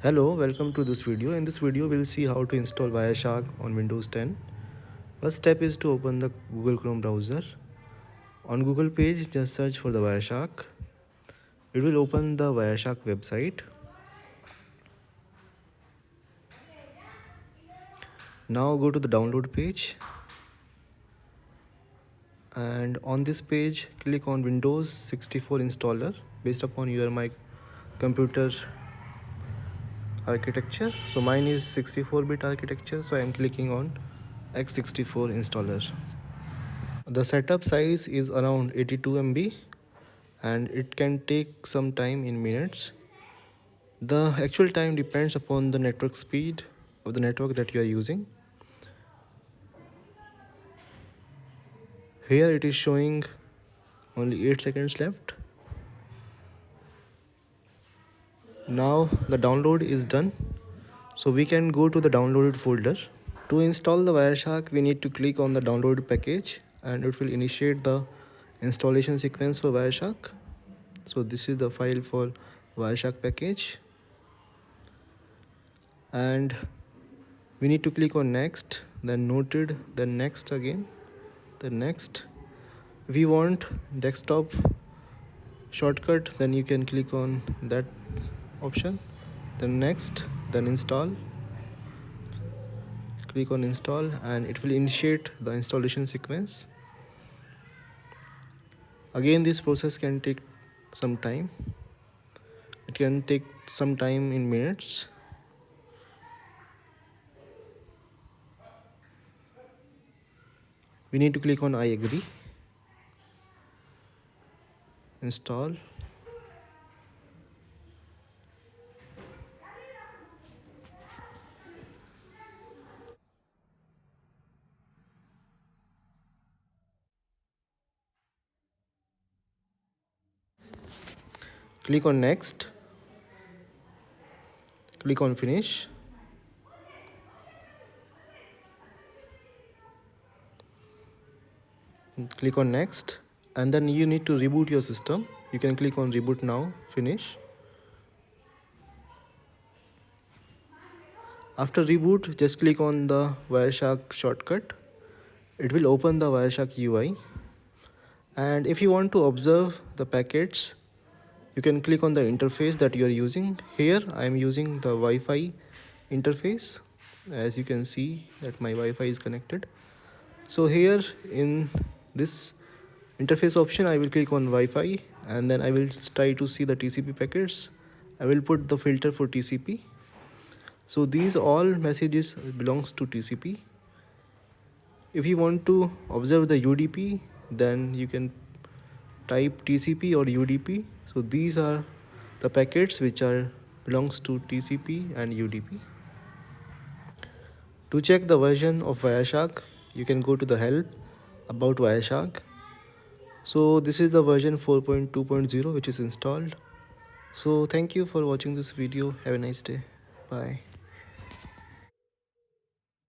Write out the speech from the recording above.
Hello, welcome to this video. In this video, we'll see how to install Wireshark on Windows 10. First step is to open the Google Chrome browser. On Google page, just search for the Wireshark. It will open the Wireshark website. Now go to the download page. And on this page, click on Windows 64 installer based upon your computer architecture. So mine is 64-bit architecture, so I am clicking on x64 installer. The setup size is around 82 MB and it can take some time in minutes. The actual time depends upon the network speed of the network that you are using. Here it is showing only 8 seconds left. Now the download is done, so we can go to the downloaded folder. To install the Wireshark, we need to click on the download package and it will initiate the installation sequence for Wireshark. So this is the file for Wireshark package, and we need to click on next, then noted, then next again, then next. If you want desktop shortcut, then you can click on that option, then next, then install. Click on install and it will initiate the installation sequence. Again, this process can take some time. It can take some time in minutes. We need to click on I agree, install. Click on next, click on finish. Click on next, and then you need to reboot your system. You can click on reboot now, finish. After reboot, just click on the Wireshark shortcut. It will open the Wireshark UI. And if you want to observe the packets, you can click on the interface that you are using. Here I am using the Wi-Fi interface. As you can see that my Wi-Fi is connected. So here in this interface option, I will click on Wi-Fi and then I will try to see the TCP packets. I will put the filter for TCP. So these all messages belongs to TCP. If you want to observe the UDP, then you can type TCP or UDP. So these are the packets which are belongs to TCP and UDP. To check the version of Wireshark, you can go to the help about Wireshark. So this is the version 4.2.0 which is installed. So thank you for watching this video. Have a nice day. Bye.